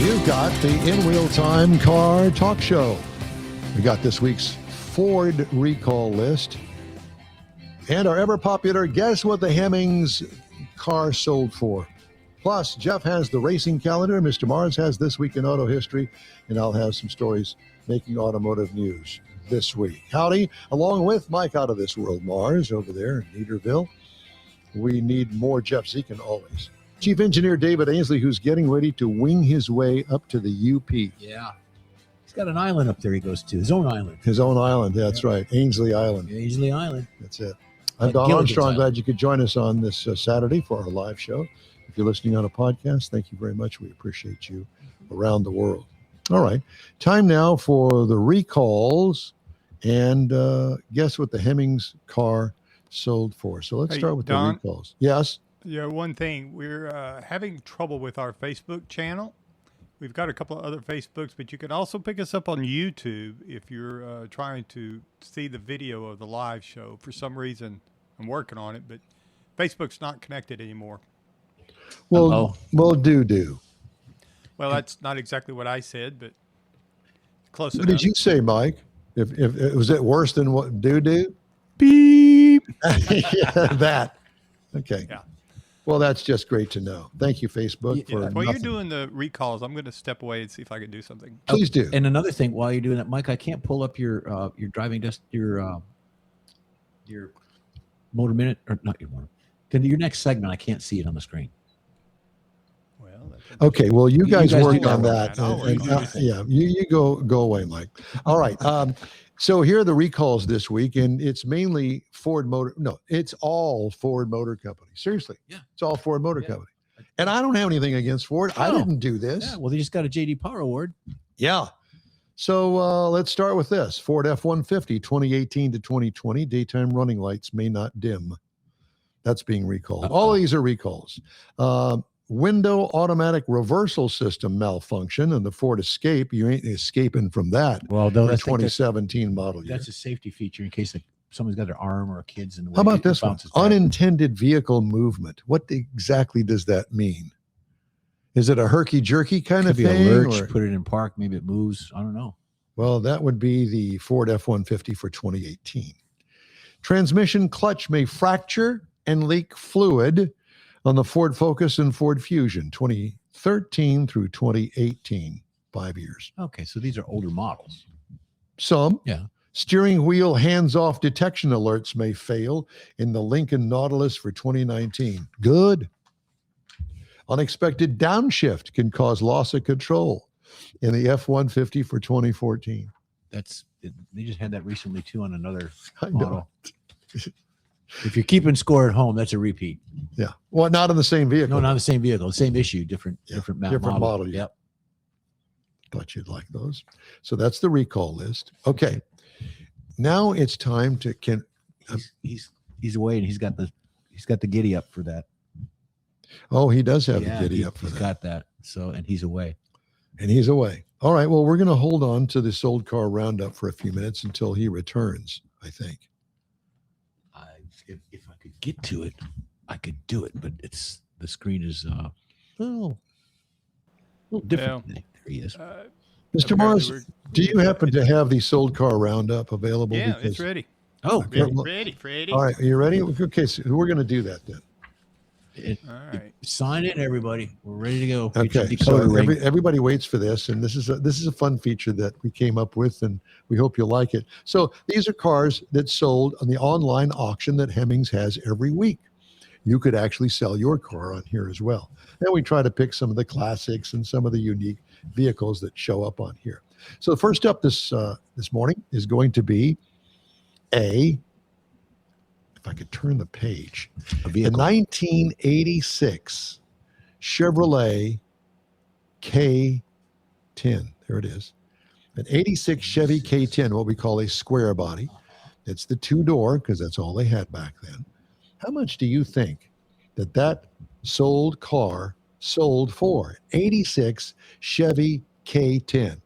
You've got the In Real Time Car Talk Show. We got this week's Ford recall list and our ever popular Guess What the Hemmings Car Sold For. Plus, Jeff has the racing calendar, Mr. Mars has This Week in Auto History, and I'll have some stories making automotive news this week. Howdy, along with Mike Out of This World Mars over there in Neederville. We need more Jeff Zekin always. Chief Engineer David Ainsley, who's getting ready to wing his way up to the UP. Yeah. He's got an island up there he goes to, his own island. His own island, that's right. Ainsley Island. Ainsley Island. That's it. I'm Don Armstrong. Glad you could join us on this Saturday for our live show. If you're listening on a podcast, thank you very much. We appreciate you around the world. All right. Time now for the recalls and guess what the Hemmings car sold for. So let's start with Don, the recalls. Yes. Yeah, one thing, we're having trouble with our Facebook channel. We've got a couple of other Facebooks, but you can also pick us up on YouTube if you're trying to see the video of the live show. For some reason, I'm working on it, but Facebook's not connected anymore. Well, do. Well, that's not exactly what I said, but close enough. What did you say, Mike? If was it worse than what do? Beep. Yeah, that. Okay. Yeah. Well, that's just great to know. Thank you, Facebook. While you're doing the recalls, I'm going to step away and see if I can do something. Please do. And another thing, while you're doing that, Mike, I can't pull up your driving desk, your motor minute, or not your motor. Your next segment, I can't see it on the screen. Well, okay. Well, you guys work on that. Yeah, you go away, Mike. All right. So here are the recalls this week, and it's mainly Ford Motor. No, it's all Ford Motor Company. Seriously. Yeah. It's all Ford Motor Company. And I don't have anything against Ford. I didn't do this. Yeah, well, they just got a J.D. Power Award. Yeah. So let's start with this. Ford F-150, 2018 to 2020, daytime running lights may not dim. That's being recalled. All of these are recalls. Window automatic reversal system malfunction and the Ford Escape. You ain't escaping from that. Well, the 2017 model year. That's a safety feature in case someone's got their arm or a kid's in the way. How about this one? Unintended vehicle movement. What exactly does that mean? Is it a herky-jerky kind of thing? Could be a lurch, put it in park, maybe it moves. I don't know. Well, that would be the Ford F-150 for 2018. Transmission clutch may fracture and leak fluid on the Ford Focus and Ford Fusion, 2013 through 2018, 5 years. Okay, so these are older models. Some. Yeah. Steering wheel hands-off detection alerts may fail in the Lincoln Nautilus for 2019. Good. Unexpected downshift can cause loss of control in the F-150 for 2014. They just had that recently, too, on another model. If you're keeping score at home, that's a repeat. Yeah. Well, not in the same vehicle. No, not the same vehicle. Same issue, different model. Yep. Thought you'd like those. So that's the recall list. Okay. Now it's time to he's away and he's got the giddy up for that. Oh, he does have the giddy up for that. He's got that. So and he's away. All right. Well, we're going to hold on to this old car roundup for a few minutes until he returns, I think. If I could get to it, I could do it, but the screen is a little different. There he is. Mr. Morris, do you happen to have the sold car roundup available? Yeah, it's ready. Oh, ready. All right, are you ready? Okay, so we're going to do that then. All right. Sign in, everybody. We're ready to go. Okay, so everybody waits for this, and this is a fun feature that we came up with, and we hope you'll like it. So these are cars that sold on the online auction that Hemmings has every week. You could actually sell your car on here as well. And we try to pick some of the classics and some of the unique vehicles that show up on here. So the first up this morning is going to be if I could turn the page, the 1986 Chevrolet K10. There it is. An 86 Chevy K10, what we call a square body. It's the two-door because that's all they had back then. How much do you think that sold car sold for? 86 Chevy K10.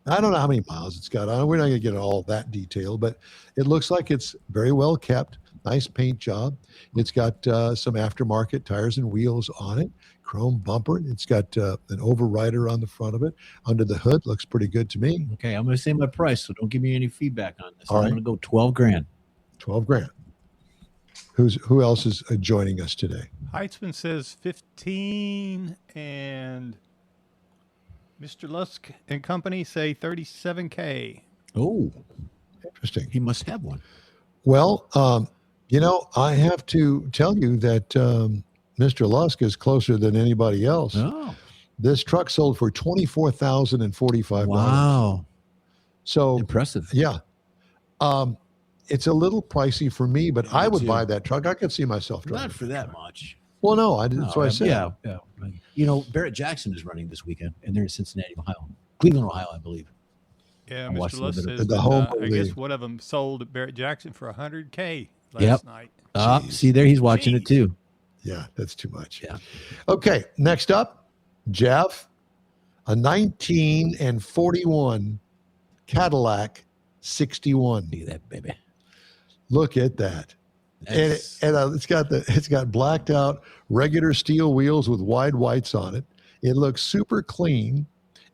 I don't know how many miles it's got on. We're not going to get all that detail, but it looks like it's very well kept. Nice paint job. It's got some aftermarket tires and wheels on it. Chrome bumper. It's got an overrider on the front of it. Under the hood, looks pretty good to me. Okay, I'm going to say my price, so don't give me any feedback on this. All I'm right. going to go 12 grand. 12 grand. Who else is joining us today? Heitzman says 15, and Mr. Lusk and company say 37K. Oh, Interesting. he must have one. Well, I have to tell you that Mr. Lusk is closer than anybody else. Oh, This truck sold for $24,045. wow. So Impressive. yeah. It's a little pricey for me, but I would buy that truck. I could see myself driving. Not for that much. Well, no, that's what I said. Yeah. Right. Barrett Jackson is running this weekend, and they're in Cincinnati, Ohio. Cleveland, Ohio, I believe. Yeah, I watched Mr. a Lusk little bit says the that, home I guess league. one of them sold at Barrett Jackson for $100K last night. Jeez. See there, he's watching it too. Yeah, that's too much. Yeah. Okay, next up, Jeff, a 1941 Cadillac 61. Look at that, baby. Look at that. That's- And it's got blacked out regular steel wheels with wide whites on it. It looks super clean.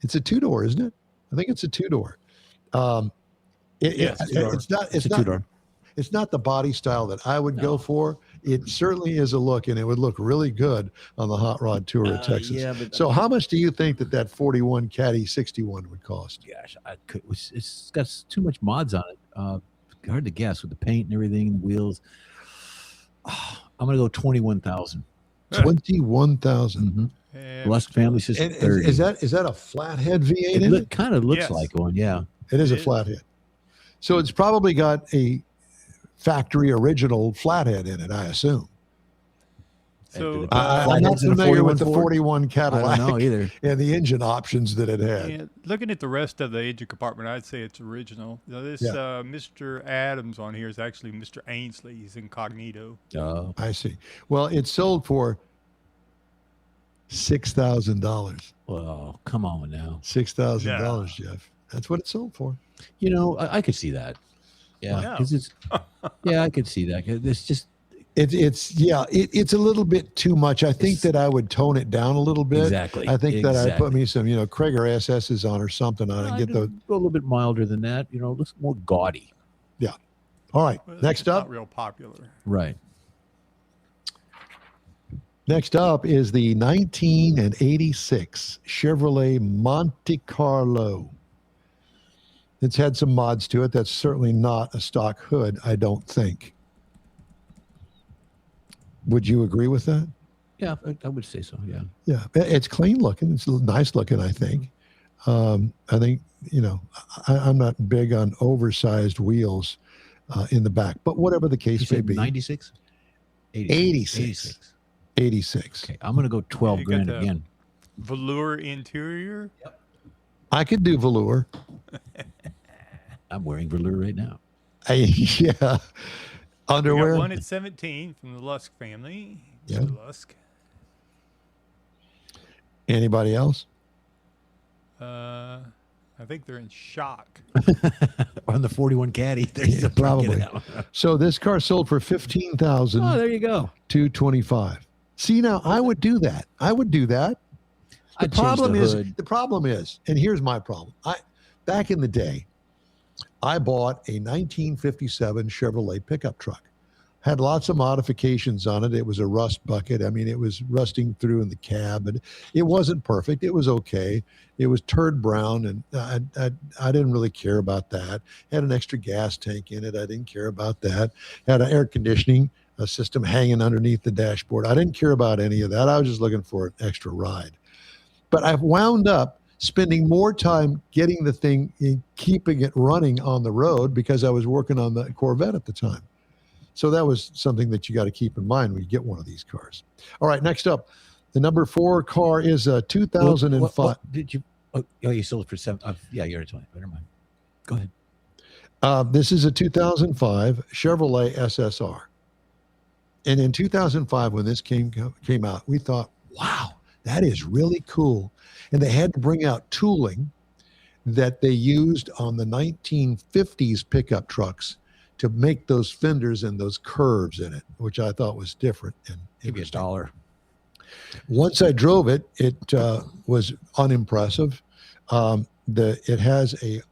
It's a two-door, isn't it? I think it's a two-door. Yes, two-door. it's a two-door. It's not the body style that I would go for. It certainly is a look, and it would look really good on the Hot Rod Tour of Texas. Yeah, but So how much do you think that 41 Caddy 61 would cost? gosh, it's got too much mods on it. Hard to guess with the paint and everything, the wheels. I'm gonna go 21,000. 21,000. And Lusk family says And 30. is that a flathead V8 in it? Kind of looks Yes. like one, yeah. It is a It is. flathead. So it's probably got a factory original flathead in it, I assume. So I'm not Flatheads in a familiar with the 41 Ford? 41 I Cadillac don't know either. and the engine options that it had. and looking at the rest of the engine compartment, I'd say it's original. Now, this Yeah. Mr. Adams on here is actually Mr. Ainsley. He's incognito. I see. Well, it sold for $6,000. Well, come on now. $6,000, Jeff. That's what it sold for. I could see that. Yeah, Wow. 'cause it's. Yeah, I could see that. It's just It's a little bit too much. I think that I would tone it down a little bit. Exactly. I think that I'd put Exactly. me some, Krager SS's on or something on it and I'd get the. go a little bit milder than that. Looks more gaudy. All right. Well, Next it's up. not real popular. Right. Next up is the 1986 Chevrolet Monte Carlo. It's had some mods to it. That's certainly not a stock hood, I don't think. Would you agree with that? Yeah, I would say so. Yeah. Yeah, it's clean looking. It's nice looking, I think. I think, I'm not big on oversized wheels in the back, but whatever the case may be. 96? 86. 86. Okay, I'm going to go 12 You got grand the- again. Velour interior. I could do velour. I'm wearing velour right now. Yeah. We got Underwear. one at 17 from the Lusk family. Yeah. Mr. Lusk. Anybody else? I think they're in shock. On the 41 Caddy. There's Yeah, the probably. probably. So this car sold for Oh, $15,225. there you go. See, now I would do that. I would do that. I'd change the hood. The problem is, and here's my problem. Back in the day, I bought a 1957 Chevrolet pickup truck. Had lots of modifications on it. It was a rust bucket. I mean, it was rusting through in the cab, and it wasn't perfect. It was okay. It was turd brown, and I didn't really care about that. Had an extra gas tank in it. I didn't care about that. Had an air conditioning system hanging underneath the dashboard. I didn't care about any of that. I was just looking for an extra ride. But I've wound up spending more time getting the thing and keeping it running on the road because I was working on the Corvette at the time. So that was something that you got to keep in mind when you get one of these cars. All right, next up, the number 4 car is a 2005. What did you? Oh, you sold it for 7. Yeah, you're at 20. Never mind. Go ahead. This is a 2005 Chevrolet SSR. And in 2005, when this came out, we thought, wow, that is really cool. And they had to bring out tooling that they used on the 1950s pickup trucks to make those fenders and those curves in it, which I thought was different and Give you interesting. $1. Once I drove it, it was unimpressive. It has a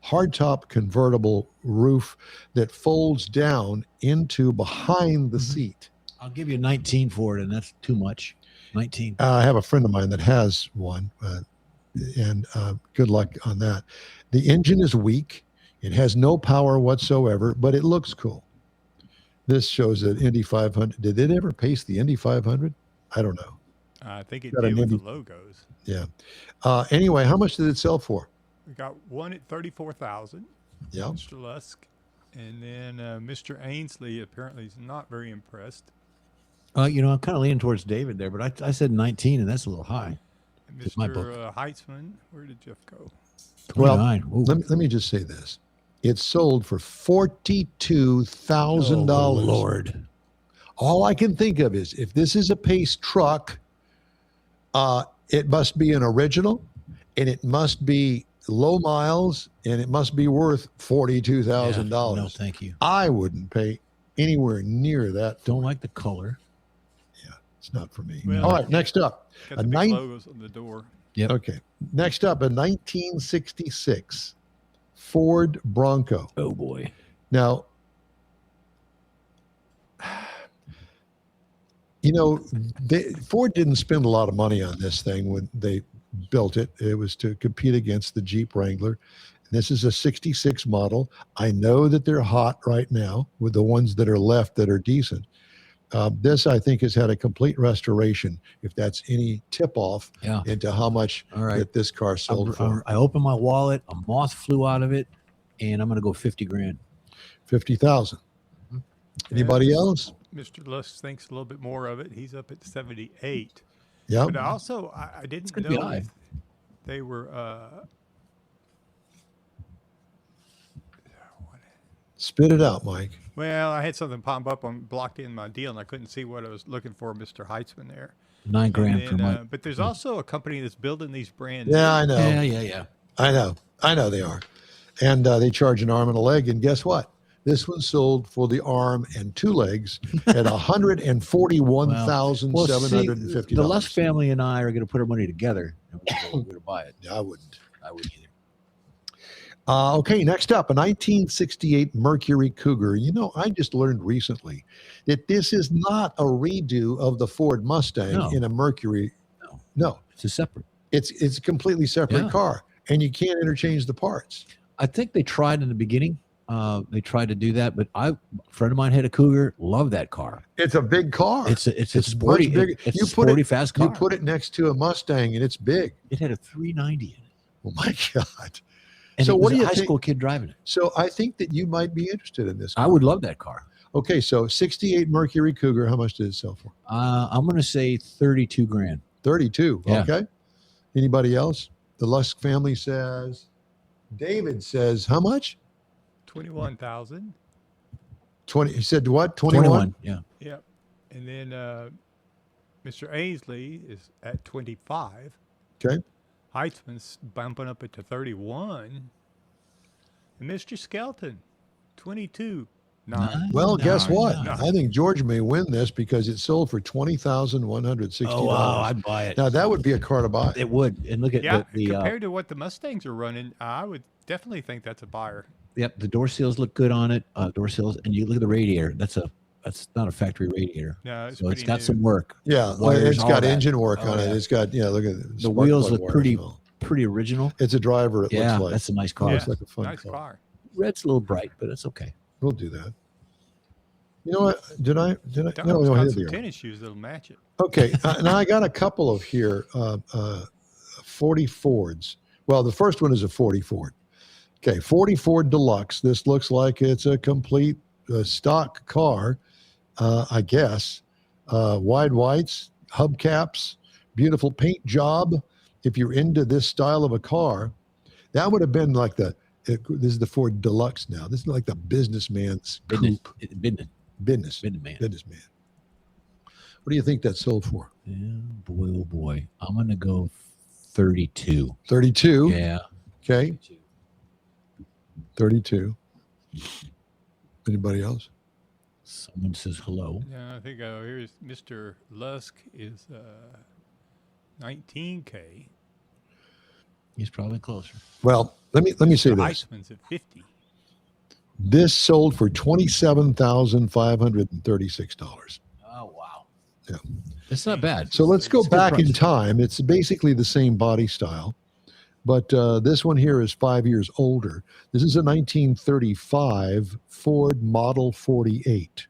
hardtop convertible roof that folds down into behind the seat. I'll give you 19 for it, and that's too much. 19. I have a friend of mine that has one, and good luck on that. The engine is weak. It has no power whatsoever, but it looks cool. This shows an Indy 500. Did it ever pace the Indy 500? I don't know. I think it Got did an with the Indy- logos. Yeah. Anyway, how much did it sell for? We got one at 34,000. Yeah. Mr. Lusk, and then Mr. Ainsley apparently is not very impressed. You know, I'm kind of leaning towards David there, but I said 19, and that's a little high. And It's my book. Mr. Heitzman, where did Jeff go? 29. Ooh. Let me just say this. It sold for $42,000. Oh, Lord. All I can think of is if this is a pace truck, it must be an original, and it must be low miles, and it must be worth $42,000. No, thank you. I wouldn't pay anywhere near that. Don't like the color. Yeah, it's not for me. Well, All right, next up. Got A the big nine- logos on the door. Yep. Okay, next up, a 1966 Ford Bronco. Oh, boy. Now, you know, Ford didn't spend a lot of money on this thing when they built it. It was to compete against the Jeep Wrangler. And this is a 66 model. I know that they're hot right now with the ones that are left that are decent. This, I think, has had a complete restoration, if that's any tip-off Yeah. into how much All right. that this car sold for. I opened my wallet. A moth flew out of it, and I'm going to go 50 grand. 50,000. Anybody else? Mr. Lusk thinks a little bit more of it. He's up at 78. Yeah. But also, I didn't gonna be know high. if they were. Spit it out, Mike. Well, I had something pop up on blocked in my deal, and I couldn't see what I was looking for, Mr. Heitzman there. 9 grand And for then, my. but there's also a company that's building these brand. Yeah, I know. Yeah. I know they are. And they charge an arm and a leg. And guess what? This one sold for the arm and 2 legs at $141,750. The Lusk family and I are going to put our money together, and we're going to buy it. Yeah, I wouldn't. I wouldn't either. Okay, next up, a 1968 Mercury Cougar. You know, I just learned recently that this is not a redo of the Ford Mustang No. in a Mercury. No, It's a separate. it's a completely separate Yeah. car, and you can't interchange the parts. I think they tried in the beginning. They tried to do that, but a friend of mine had a Cougar. Loved that car. It's a big car. It's a It's sporty, much bigger. it's You a put sporty it- fast car. You put it next to a Mustang, and it's big. It had a 390 in it. Oh my God! And So it what was do a you high think- school kid driving it. So I think that you might be interested in this. I would love that car. Okay, so 68 Mercury Cougar. How much did it sell for? I'm going to say 32 grand. 32. Yeah. Okay. Anybody else? The Lusk family says. David says how much? 21,000. 20. He said what? 21. Yeah. Yep. And then Mr. Ainsley is at 25. Okay. Heitzman's bumping up it to 31. And Mr. Skelton, 22. Nine. Well, guess what? no. I think George may win this because it sold for $20,160. Oh, wow. I'd buy it. Now that would be a car to buy. It would. And look at Yeah, the compared to what the Mustangs are running, I would definitely think that's a buyer. the door seals look good on it. Door seals. And you look at the radiator. That's not a factory radiator. No, it's So it's pretty got new. some work. Yeah, Wires, it's all got that. engine work Oh, on it. yeah. It's got The look at spark wheels plug look wires pretty and all. pretty original. It's a driver. It Yeah, looks like. that's a nice car. Yeah, It's like a fun nice car. car. Red's a little bright, but it's okay. We'll do that. You know what? Did I? Don's No, got here some they are. tennis shoes that'll match it. Okay, now I got a couple of here, 40 Fords. Well, the first one is a 40 Ford. Okay, 40 Ford Deluxe. This looks like it's a complete stock car, I guess. Wide whites, hubcaps, beautiful paint job. If you're into this style of a car, that would have been like this is the Ford Deluxe now. This is like the businessman's Business, coupe. business man. Businessman. What do you think that sold for? Yeah, boy, oh boy. I'm gonna go 32. 32. Yeah. Okay. 32. Anybody else? Someone says hello. Yeah, I think here's Mr. Lusk is 19K. He's probably closer. Well, let me say this. Heisman's at 50. This sold for $27,536. Oh, wow. Yeah. It's not bad. So let's go It's a good back in price. time. It's basically the same body style, but this one here is 5 years older. This is a 1935 Ford Model 48.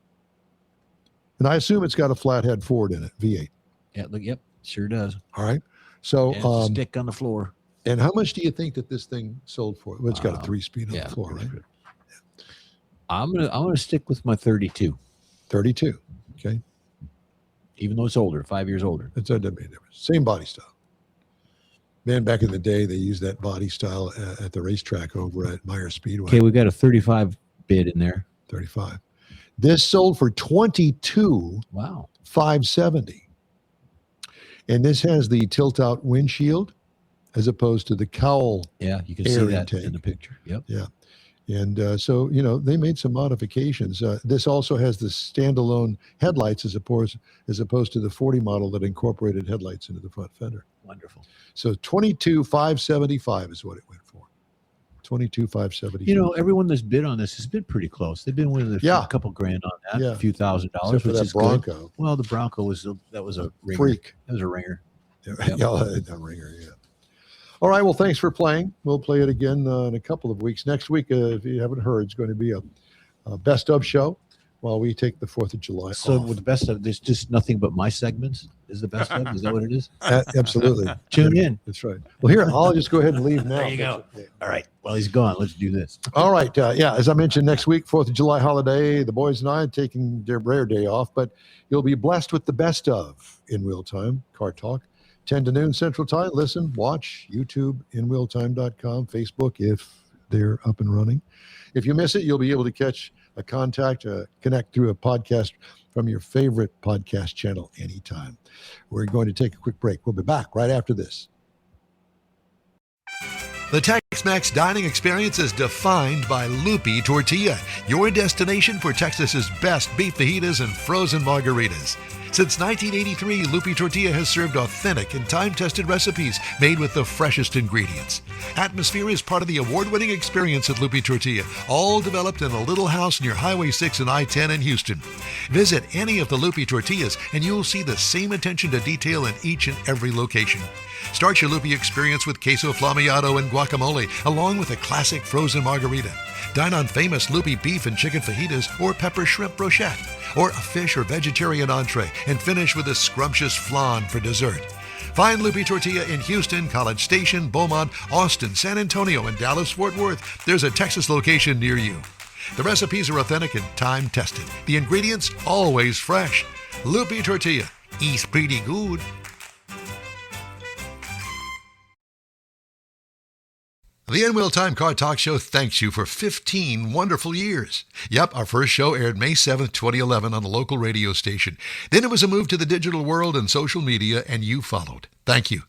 And I assume it's got a flathead Ford in it, V8. Yeah, look, yep, sure does. All right. So, And it's a stick on the floor. and how much do you think that this thing sold for? Well, it's got a 3-speed on Yeah, the floor, right? I'm gonna stick with my 32, 32. Okay. even though it's older, 5 years older. That doesn't make a difference. Same body style. Man, back in the day, they used that body style at the racetrack over at Meyer Speedway. Okay, we got a 35 bid in there. 35. This sold for $22,570. Wow. And this has the tilt-out windshield as opposed to the cowl. Yeah, you can Air see that intake. in the picture. Yep. And so, they made some modifications. This also has the standalone headlights as opposed to the 40 model that incorporated headlights into the front fender. Wonderful. So $22,575 is what it went for. $22,575. Everyone that's bid on this has been pretty close. They've been winning Yeah. a couple grand on that, Yeah. a few $1,000, Except for which that is good. Bronco. Well, the Bronco was a ringer. Freak. That was a ringer. Yeah, that ringer, yeah. All right, well, thanks for playing. We'll play it again in a couple of weeks. Next week, if you haven't heard, it's going to be a best of show while we take the 4th of July So off. with the best of, there's just nothing but my segments is the best of. Is that what it is? Absolutely. Tune in. That's right. Well, here, I'll just go ahead and leave now. There you go. All right. Well, he's gone. Let's do this. All right. As I mentioned, next week, 4th of July holiday, the boys and I are taking their rare day off, but you'll be blessed with the best of In Wheel Time, Car Talk, 10 to noon Central Time. Listen, watch, YouTube, inwheeltime.com, Facebook, if they're up and running. If you miss it, you'll be able to catch a connect through a podcast from your favorite podcast channel anytime. We're going to take a quick break. We'll be back right after this. The Tex-Mex dining experience is defined by Lupi Tortilla, your destination for Texas's best beef fajitas and frozen margaritas. Since 1983, Lupi Tortilla has served authentic and time-tested recipes made with the freshest ingredients. Atmosphere is part of the award-winning experience at Lupi Tortilla, all developed in a little house near Highway 6 and I-10 in Houston. Visit any of the Lupi Tortillas and you'll see the same attention to detail in each and every location. Start your Lupi experience with queso flamiado and guacamole, along with a classic frozen margarita. Dine on famous Lupi beef and chicken fajitas or pepper shrimp brochette, or a fish or vegetarian entree, and finish with a scrumptious flan for dessert. Find Lupi Tortilla in Houston, College Station, Beaumont, Austin, San Antonio, and Dallas-Fort Worth. There's a Texas location near you. The recipes are authentic and time-tested. The ingredients always fresh. Lupi Tortilla. Eats pretty good. The In Wheel Time Car Talk Show thanks you for 15 wonderful years. Yep, our first show aired May 7th, 2011 on the local radio station. Then it was a move to the digital world and social media, and you followed. Thank you.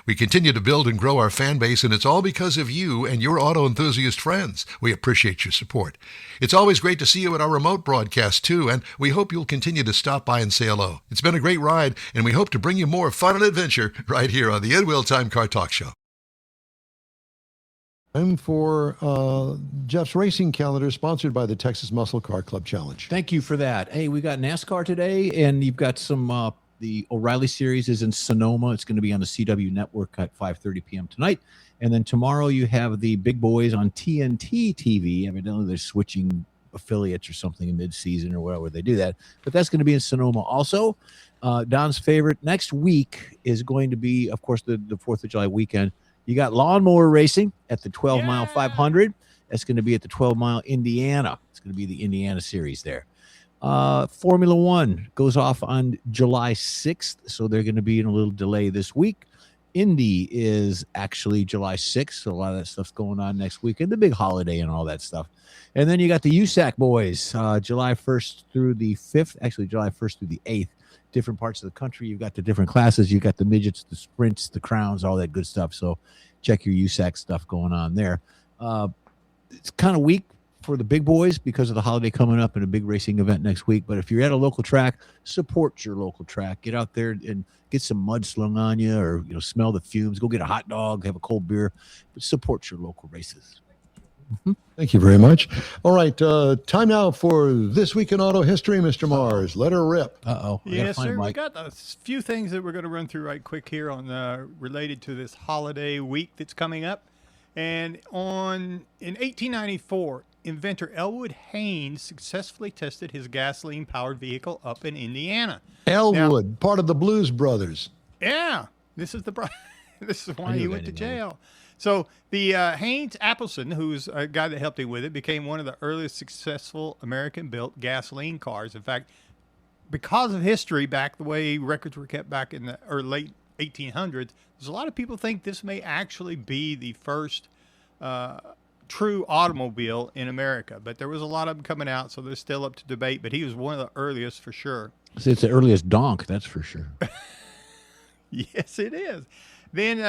We continue to build and grow our fan base, and it's all because of you and your auto enthusiast friends. We appreciate your support. It's always great to see you at our remote broadcast, too, and we hope you'll continue to stop by and say hello. It's been a great ride, and we hope to bring you more fun and adventure right here on the In Wheel Time Car Talk Show. Time for Jeff's racing calendar, sponsored by the Texas Muscle Car Club Challenge. Thank you for that. Hey, we got NASCAR today, and you've got some the O'Reilly Series is in Sonoma. It's going to be on the CW network at 5:30 p.m. tonight. And then tomorrow you have the big boys on TNT TV. Evidently they're switching affiliates or something in mid-season or whatever they do that. But that's going to be in Sonoma also. Don's favorite next week is going to be, of course, the 4th of July weekend. You got lawnmower racing at the 12-mile 500. That's going to be at the 12-mile Indiana. It's going to be the Indiana series there. Formula One goes off on July 6th, so they're going to be in a little delay this week. Indy is actually July 6th, so a lot of that stuff's going on next week, and the big holiday and all that stuff. And then you got the USAC boys, July 1st through the 5th, actually July 1st through the 8th. Different parts of the country. You've got the different classes. You've got the midgets, the sprints, the crowns, all that good stuff. So check your USAC stuff going on there. It's kind of weak for the big boys because of the holiday coming up and a big racing event next week. But if you're at a local track, support your local track. Get out there and get some mud slung on you, or smell the fumes. Go get a hot dog, have a cold beer, but support your local races. Thank you very much. All right, time now for This Week in Auto History, Mr. Mars. Let her rip. Yes, sir. We got a few things that we're going to run through right quick here on related to this holiday week that's coming up. And in 1894, inventor Elwood Haynes successfully tested his gasoline-powered vehicle up in Indiana. Elwood, part of the Blues Brothers. Yeah, this is why he went to jail. So the Haynes Appleson, who's a guy that helped him with it, became one of the earliest successful American-built gasoline cars. In fact, because of history, back the way records were kept back in the late 1800s, there's a lot of people think this may actually be the first true automobile in America. But there was a lot of them coming out, so they're still up to debate. But he was one of the earliest for sure. So it's the earliest donk, that's for sure. Yes, it is. Then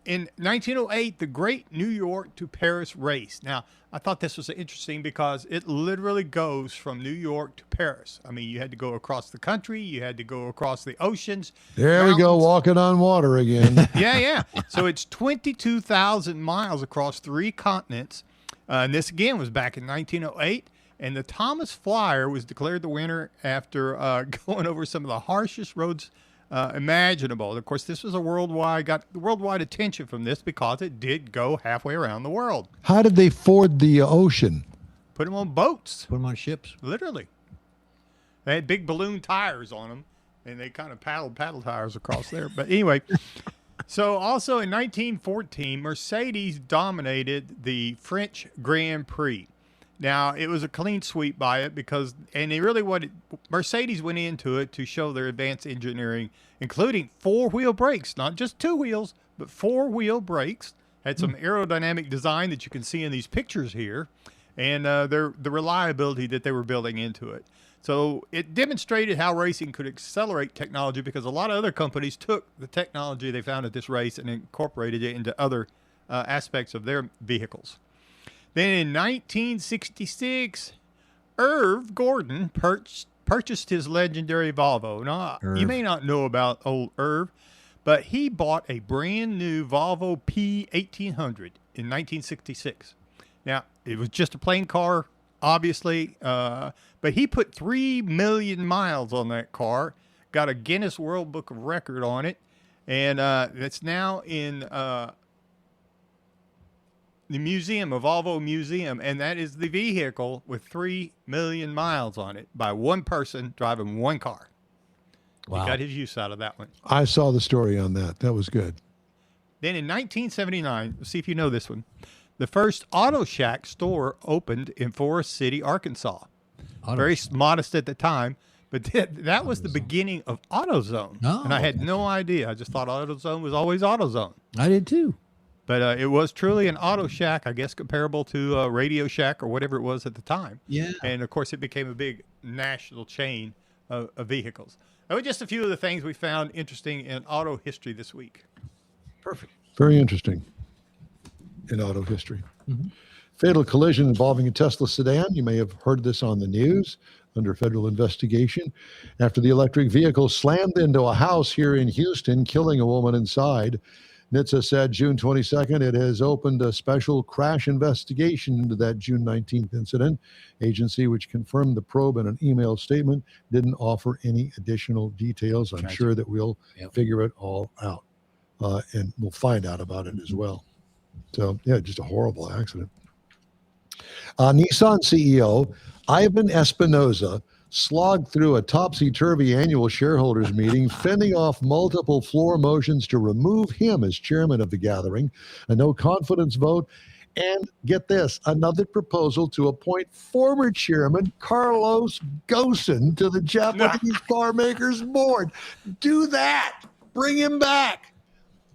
in 1908, the Great New York to Paris race. Now, I thought this was interesting because it literally goes from New York to Paris. I mean, you had to go across the country. You had to go across the oceans. There we go, walking on water again. Yeah. So it's 22,000 miles across 3 continents. And this, again, was back in 1908. And the Thomas Flyer was declared the winner after going over some of the harshest roads imaginable. Of course, this was got worldwide attention from this because it did go halfway around the world. How did they ford the ocean? Put them on boats. Put them on ships. Literally. They had big balloon tires on them, and they kind of paddle tires across there. But anyway, so also in 1914, Mercedes dominated the French Grand Prix. Now, it was a clean sweep by it Mercedes went into it to show their advanced engineering, including 4-wheel brakes, not just 2 wheels, but 4-wheel brakes. Had some aerodynamic design that you can see in these pictures here, and the reliability that they were building into it. So it demonstrated how racing could accelerate technology because a lot of other companies took the technology they found at this race and incorporated it into other aspects of their vehicles. Then in 1966, Irv Gordon purchased his legendary Volvo. Now, you may not know about old Irv, but he bought a brand new Volvo P1800 in 1966. Now, it was just a plain car, obviously, but he put 3 million miles on that car, got a Guinness World Book of Record on it, and it's now in the museum, a Volvo museum, and that is the vehicle with 3 million miles on it by one person driving one car. Wow. He got his use out of that one. I saw the story on that. That was good. Then in 1979, let's see if you know this one, the first Auto Shack store opened in Forest City, Arkansas. Very modest at the time, but that was the beginning of AutoZone. Oh, and I had no idea. I just thought AutoZone was always AutoZone. I did too. But it was truly an Auto Shack, I guess, comparable to Radio Shack or whatever it was at the time. Yeah. And, of course, it became a big national chain of vehicles. That was just a few of the things we found interesting in auto history this week. Perfect. Very interesting in auto history. Mm-hmm. Fatal collision involving a Tesla sedan. You may have heard this on the news under federal investigation after the electric vehicle slammed into a house here in Houston, killing a woman inside. NHTSA said June 22nd, it has opened a special crash investigation into that June 19th incident. Agency, which confirmed the probe in an email statement, didn't offer any additional details. I'm sure that we'll figure it all out, and we'll find out about it as well. So, yeah, just a horrible accident. Nissan CEO Ivan Espinosa slogged through a topsy-turvy annual shareholders meeting, fending off multiple floor motions to remove him as chairman of the gathering, a no-confidence vote, and, get this, another proposal to appoint former chairman Carlos Ghosn to the Japanese car makers board. Do that. Bring him back.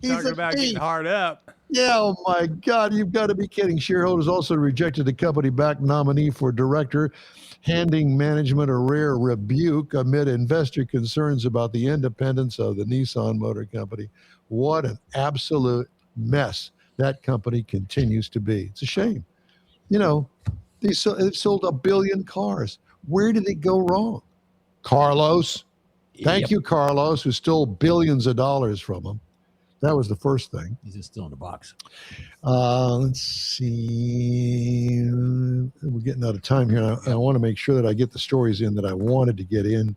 He's talking about getting hard up. Yeah, oh my God, you've got to be kidding. Shareholders also rejected the company-backed nominee for director, handing management a rare rebuke amid investor concerns about the independence of the Nissan Motor Company. What an absolute mess that company continues to be. It's a shame. You know, They've sold 1 billion cars. Where did it go wrong? Carlos. Thank you, Carlos, who stole billions of dollars from them. That was the first thing. He's just still in the box. Let's see. We're getting out of time here. I want to make sure that I get the stories in that I wanted to get in.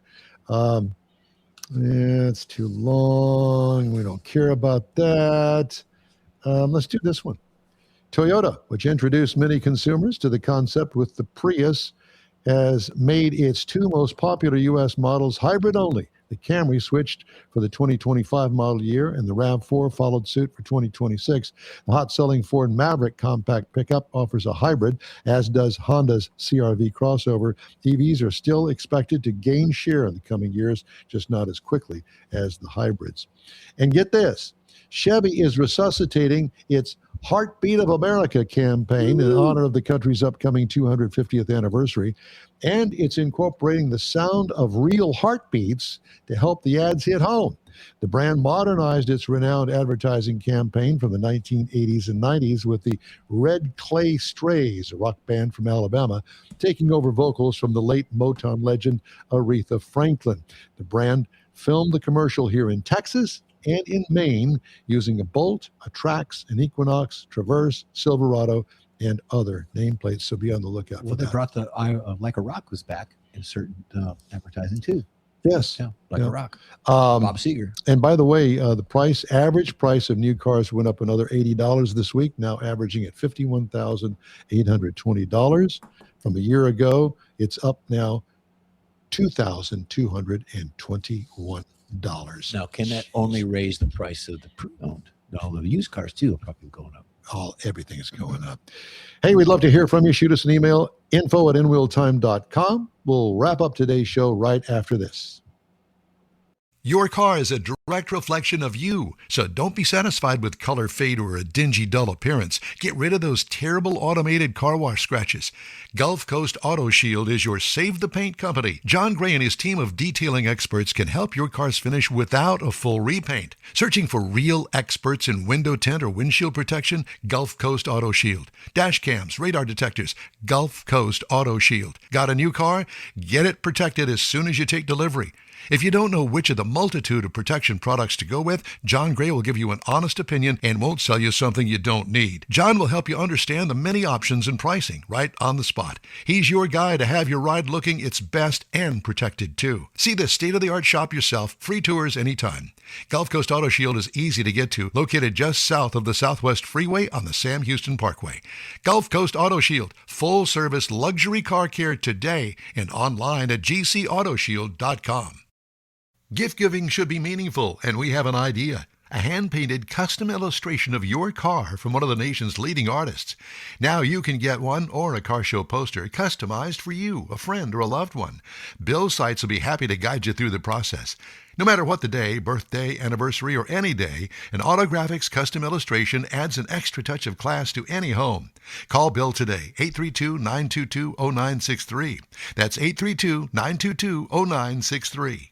It's too long. We don't care about that. Let's do this one. Toyota, which introduced many consumers to the concept with the Prius, has made its two most popular U.S. models hybrid only. The Camry switched for the 2025 model year, and the RAV4 followed suit for 2026. The hot-selling Ford Maverick compact pickup offers a hybrid, as does Honda's CR-V crossover. EVs are still expected to gain share in the coming years, just not as quickly as the hybrids. And get this, Chevy is resuscitating its Heartbeat of America campaign in honor of the country's upcoming 250th anniversary, and it's incorporating the sound of real heartbeats to help the ads hit home. The brand modernized its renowned advertising campaign from the 1980s and 90s with the Red Clay Strays, a rock band from Alabama, taking over vocals from the late Motown legend Aretha Franklin. The brand filmed the commercial here in Texas and in Maine using a Bolt, a Trax, an Equinox, Traverse, Silverado, and other nameplates. So be on the lookout for that. They brought the Like a Rock was back in certain advertising too. Yes. Yeah, Like a Rock. Bob Seger. And by the way, the average price of new cars went up another $80 this week, now averaging at $51,820. From a year ago, it's up now $2,221. Now, can that only raise the price of the pre-owned? No, the used cars too are probably going up. Everything is going up. Hey, we'd love to hear from you. Shoot us an email, info@inwheeltime.com. We'll wrap up today's show right after this. Your car is a direct reflection of you, so don't be satisfied with color fade or a dingy, dull appearance. Get rid of those terrible automated car wash scratches. Gulf Coast Auto Shield is your save-the-paint company. John Gray and his team of detailing experts can help your cars finish without a full repaint. Searching for real experts in window tint or windshield protection? Gulf Coast Auto Shield. Dash cams, radar detectors, Gulf Coast Auto Shield. Got a new car? Get it protected as soon as you take delivery. If you don't know which of the multitude of protection products to go with, John Gray will give you an honest opinion and won't sell you something you don't need. John will help you understand the many options and pricing right on the spot. He's your guy to have your ride looking its best and protected too. See the state-of-the-art shop yourself. Free tours anytime. Gulf Coast Auto Shield is easy to get to, located just south of the Southwest Freeway on the Sam Houston Parkway. Gulf Coast Auto Shield, full-service luxury car care today and online at gcautoshield.com. Gift giving should be meaningful, and we have an idea. A hand-painted custom illustration of your car from one of the nation's leading artists. Now you can get one or a car show poster customized for you, a friend, or a loved one. Bill Sites will be happy to guide you through the process. No matter what the day, birthday, anniversary, or any day, an Autographics custom illustration adds an extra touch of class to any home. Call Bill today, 832-922-0963. That's 832-922-0963.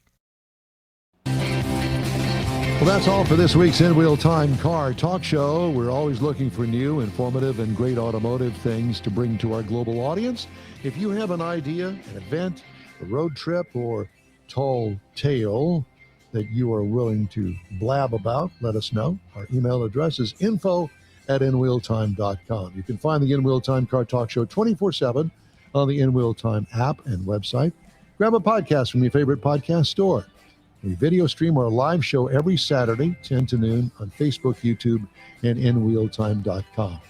Well, that's all for this week's In Wheel Time Car Talk Show. We're always looking for new, informative, and great automotive things to bring to our global audience. If you have an idea, an event, a road trip, or tall tale that you are willing to blab about, let us know. Our email address is info@inwheeltime.com. You can find the In Wheel Time Car Talk Show 24/7 on the In Wheel Time app and website. Grab a podcast from your favorite podcast store. We video stream our live show every Saturday, 10 to noon, on Facebook, YouTube, and InWheelTime.com.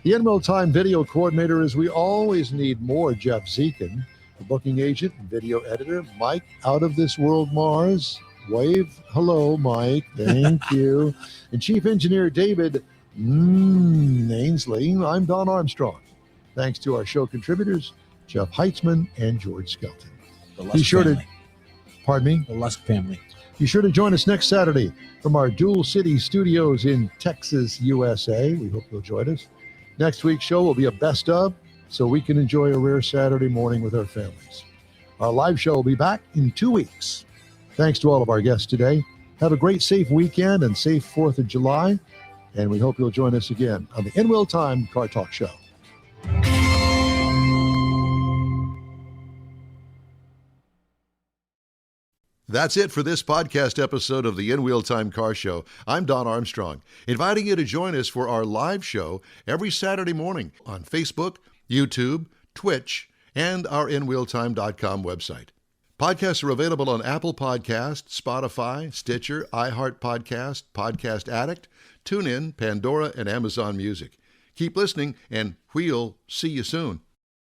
The In Wheel Time video coordinator is we always need more Jeff Zekin. The booking agent and video editor, Mike Out of This World Mars. Wave hello, Mike. Thank you. And chief engineer David Ainsley. I'm Don Armstrong. Thanks to our show contributors, Jeff Heitzman and George Skelton. Be sure to... Pardon me? The Lusk family. Be sure to join us next Saturday from our Dual City studios in Texas, USA. We hope you'll join us. Next week's show will be a best of, so we can enjoy a rare Saturday morning with our families. Our live show will be back in 2 weeks. Thanks to all of our guests today. Have a great, safe weekend and safe 4th of July. And we hope you'll join us again on the In Wheel Time Car Talk Show. That's it for this podcast episode of the In Wheel Time Car Show. I'm Don Armstrong, inviting you to join us for our live show every Saturday morning on Facebook, YouTube, Twitch, and our InWheelTime.com website. Podcasts are available on Apple Podcasts, Spotify, Stitcher, iHeart Podcast, Podcast Addict, TuneIn, Pandora, and Amazon Music. Keep listening, and we'll see you soon.